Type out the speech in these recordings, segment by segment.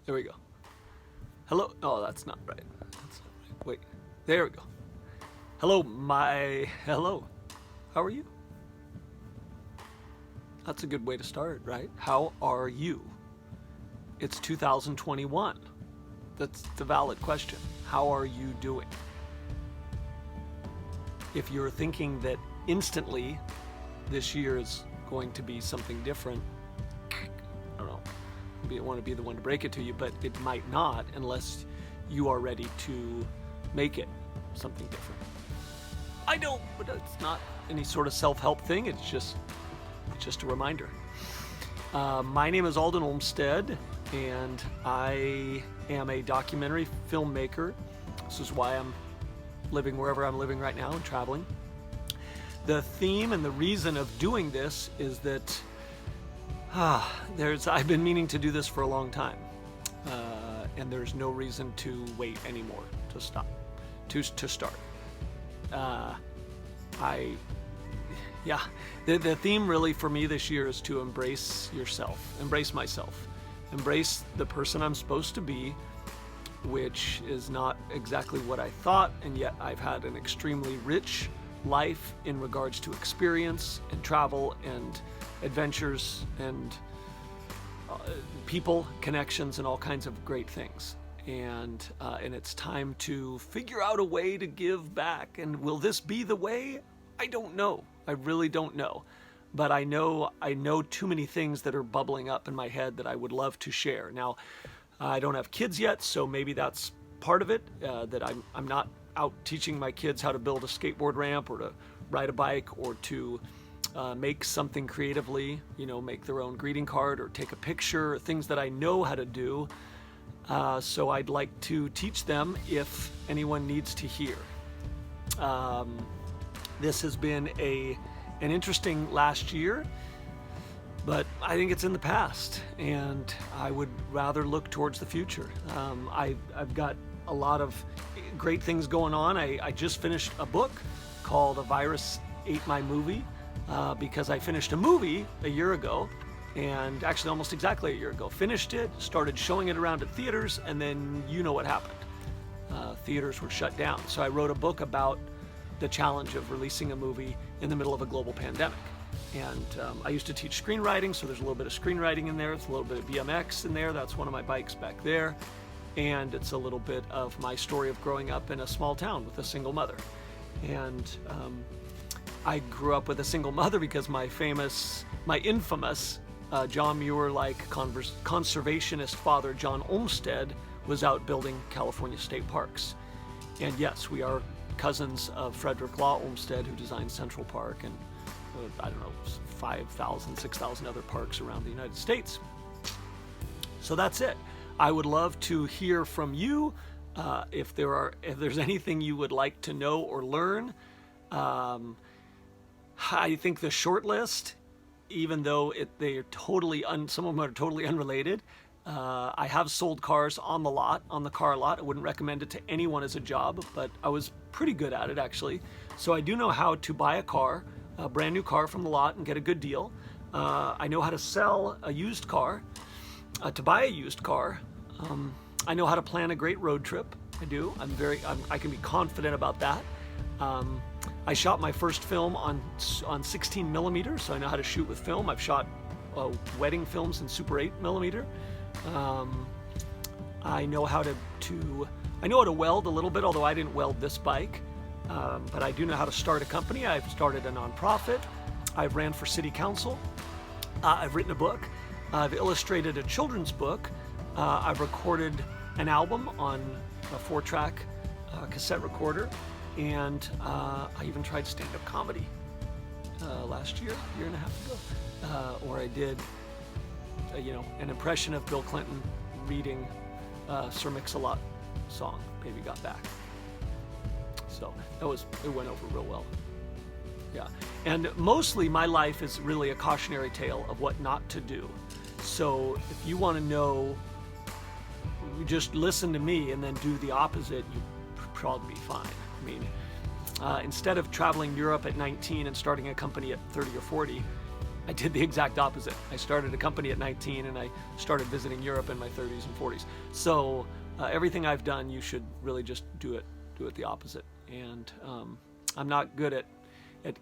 There we go. Hello. Oh, that's not right. Wait. There we go. Hello. How are you? That's a good way to start, right? How are you? It's 2021. That's the valid question. How are you doing? If you're thinking that instantly this year is going to be something different, I don't know. I want to be the one to break it to you, but it might not unless you are ready to make it something different. I don't, but it's not any sort of self-help thing. It's just a reminder. My name is Alden Olmsted, and I am a documentary filmmaker. This is why I'm living wherever I'm living right now and traveling. The theme and the reason of doing this is that I've been meaning to do this for a long time, and there's no reason to wait anymore to start. The theme really for me this year is to embrace myself, embrace the person I'm supposed to be, which is not exactly what I thought, and yet I've had an extremely rich life in regards to experience and travel and adventures and people, connections, and all kinds of great things. And it's time to figure out a way to give back. And will this be the way? I don't know. I really don't know. But I know too many things that are bubbling up in my head that I would love to share. Now, I don't have kids yet, so maybe that's part of it, that I'm not out teaching my kids how to build a skateboard ramp or to ride a bike or to make something creatively, make their own greeting card or take a picture, things that I know how to do. So I'd like to teach them if anyone needs to hear. This has been an interesting last year, but I think it's in the past, and I would rather look towards the future. I've got a lot of great things going on. I just finished a book called A Virus Ate My Movie, because I finished a movie a year ago, and actually almost exactly a year ago. Finished it, started showing it around at theaters, and then you know what happened. Theaters were shut down. So I wrote a book about the challenge of releasing a movie in the middle of a global pandemic. And I used to teach screenwriting, so there's a little bit of screenwriting in there. It's a little bit of BMX in there. That's one of my bikes back there. And it's a little bit of my story of growing up in a small town with a single mother. And I grew up with a single mother because my infamous John Muir-like conservationist father, John Olmsted, was out building California state parks. And yes, we are cousins of Frederick Law Olmsted, who designed Central Park and 5,000, 6,000 other parks around the United States. So that's it. I would love to hear from you if there's anything you would like to know or learn. I think the short list, even though some of them are totally unrelated. I have sold cars on the car lot. I wouldn't recommend it to anyone as a job, but I was pretty good at it actually. So I do know how to buy a brand new car from the lot and get a good deal. I know how to sell a used car, to buy a used car. I know how to plan a great road trip. I do. I can be confident about that. I shot my first film on 16 millimeter, so I know how to shoot with film. I've shot wedding films in Super 8 millimeter. I know how to weld a little bit, although I didn't weld this bike. But I do know how to start a company. I've started a nonprofit. I've ran for city council. I've written a book. I've illustrated a children's book. I've recorded an album on a 4-track cassette recorder. And I even tried stand-up comedy last year and a half ago. Or I did, an impression of Bill Clinton reading Sir Mix-a-Lot song, Baby Got Back. So it went over real well. Yeah. And mostly my life is really a cautionary tale of what not to do. So if you want to know, just listen to me and then do the opposite, you'll probably be fine. I mean, instead of traveling Europe at 19 and starting a company at 30 or 40, I did the exact opposite. I started a company at 19 and I started visiting Europe in my 30s and 40s. So everything I've done, you should really just do it the opposite. And I'm not good at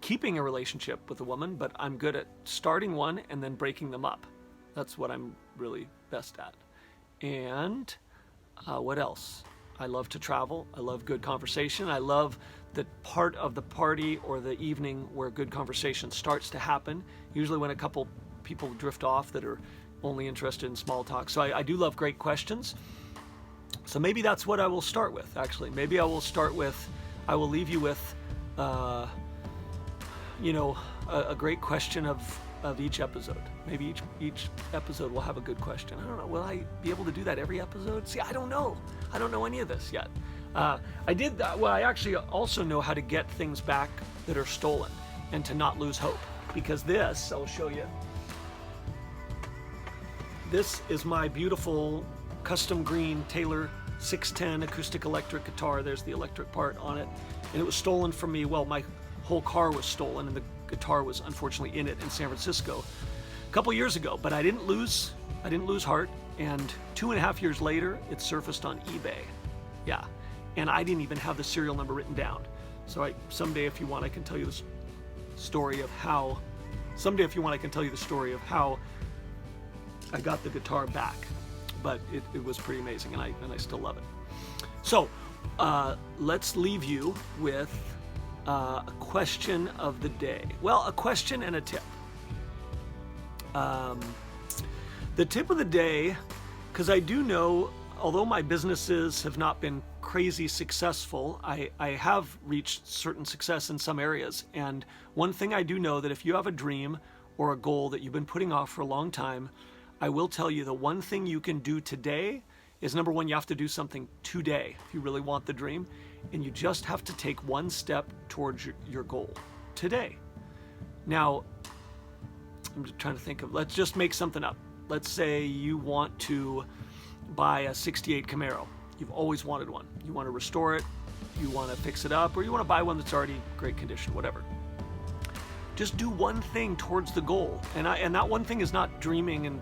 keeping a relationship with a woman, but I'm good at starting one and then breaking them up. That's what I'm really best at. And what else? I love to travel. I love good conversation. I love the part of the party or the evening where good conversation starts to happen, usually when a couple people drift off that are only interested in small talk. So I do love great questions. So maybe that's what I will start with, actually. Maybe I will leave you with, a great question of each episode. Maybe each episode will have a good question. I don't know. Will I be able to do that every episode? See, I don't know. I don't know any of this yet. I actually also know how to get things back that are stolen and to not lose hope. Because this, I'll show you. This is my beautiful custom green Taylor 610 acoustic electric guitar. There's the electric part on it. And it was stolen from me. Well, my whole car was stolen and the guitar was unfortunately in it in San Francisco a couple years ago. But I didn't lose heart. And 2.5 years later, it surfaced on eBay. Yeah. And I didn't even have the serial number written down. So someday if you want, I can tell you the story of how I got the guitar back. But it was pretty amazing, and I still love it. So let's leave you with a question of the day. Well, a question and a tip. The tip of the day, because I do know, although my businesses have not been crazy successful, I have reached certain success in some areas. And one thing I do know, that if you have a dream or a goal that you've been putting off for a long time, I will tell you the one thing you can do today is, number one, you have to do something today if you really want the dream. And you just have to take one step towards your goal today. Now, I'm just trying to think of, let's just make something up. Let's say you want to buy a 68 Camaro. You've always wanted one. You want to restore it, you want to fix it up, or you want to buy one that's already great condition, whatever. Just do one thing towards the goal. And that one thing is not dreaming and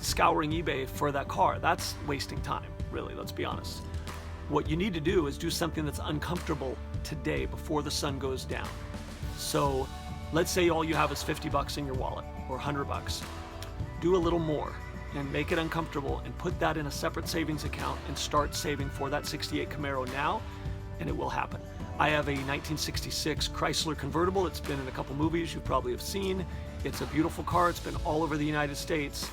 scouring eBay for that car. That's wasting time, really, let's be honest. What you need to do is do something that's uncomfortable today before the sun goes down. So let's say all you have is $50 in your wallet or $100. Do a little more and make it uncomfortable and put that in a separate savings account and start saving for that 68 Camaro now, and it will happen. I have a 1966 Chrysler convertible. It's been in a couple movies you probably have seen. It's a beautiful car. It's been all over the United States.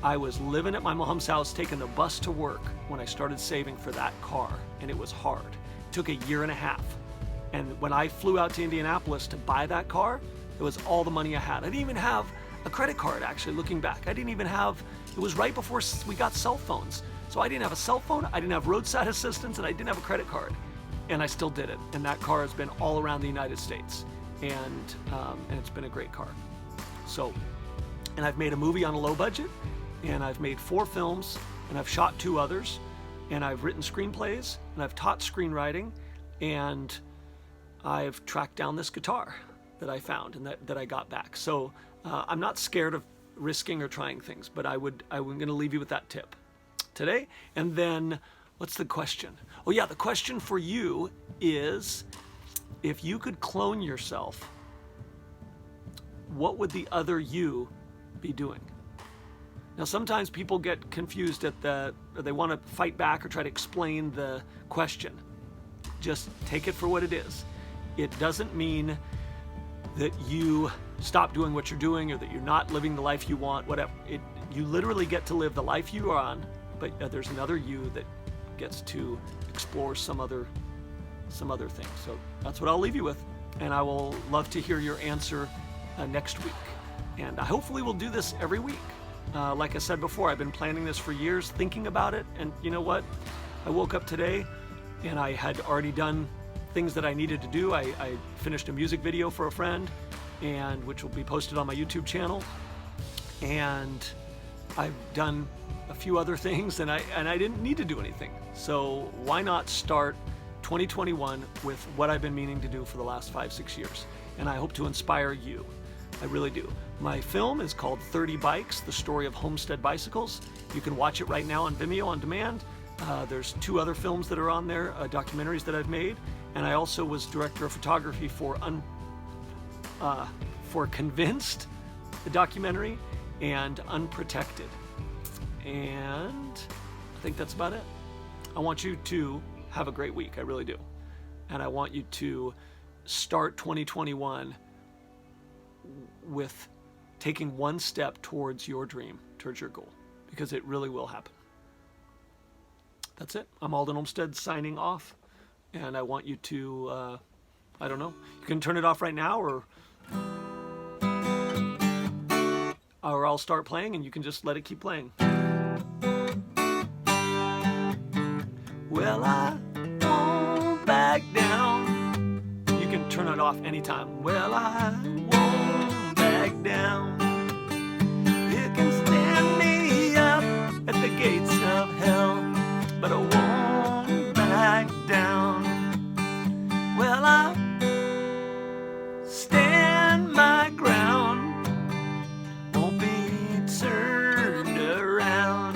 I was living at my mom's house taking the bus to work when I started saving for that car, and it was hard. It took 1.5 years. And when I flew out to Indianapolis to buy that car, it was all the money I had. I didn't even have a credit card, actually, looking back. It was right before we got cell phones. So I didn't have a cell phone, I didn't have roadside assistance, and I didn't have a credit card. And I still did it. And that car has been all around the United States. And it's been a great car. So, and I've made a movie on a low budget, and I've made 4 films, and I've shot 2 others, and I've written screenplays, and I've taught screenwriting, and I've tracked down this guitar that I found and that I got back. So I'm not scared of risking or trying things, but I'm going to leave you with that tip today. And then, what's the question? Oh yeah, the question for you is, if you could clone yourself, what would the other you be doing? Now, sometimes people get confused or they want to fight back or try to explain the question. Just take it for what it is. It doesn't mean that you stop doing what you're doing or that you're not living the life you want, whatever. You literally get to live the life you are on, but there's another you that gets to explore some other thing. So that's what I'll leave you with, and I will love to hear your answer next week. And hopefully we'll do this every week. Like I said before, I've been planning this for years, thinking about it, and you know what? I woke up today and I had already done things that I needed to do. I finished a music video for a friend, and which will be posted on my YouTube channel. And I've done a few other things, and I didn't need to do anything. So why not start 2021 with what I've been meaning to do for the last 5-6 years? And I hope to inspire you. I really do. My film is called 30 Bikes, the story of Olmsted bicycles. You can watch it right now on Vimeo on demand. There's 2 other films that are on there, documentaries that I've made, and I also was director of photography for Convinced, the documentary, and Unprotected. And I think that's about it. I want you to have a great week, I really do. And I want you to start 2021 with taking one step towards your dream, towards your goal, because it really will happen. That's it. I'm Alden Olmsted signing off, and I want you to, I don't know, you can turn it off right now, or I'll start playing and you can just let it keep playing. Well, I won't back down. You can turn it off anytime. Well, I won't back down. You can stand me up at the gates of hell, but I won't back down. Well, I stand my ground, won't be turned around,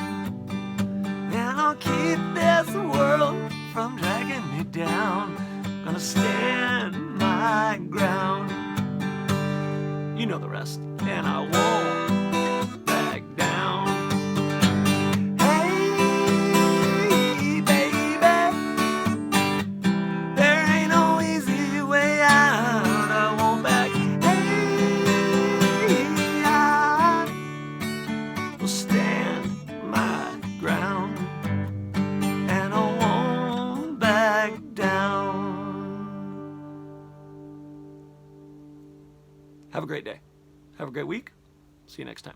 and I'll keep this world from dragging me down. Gonna stand my ground. You know the rest. And I won't back down. Hey, baby, there ain't no easy way out. I won't back. Hey, I will stand my ground, and I won't back down. Have a great day. Have a great week. See you next time.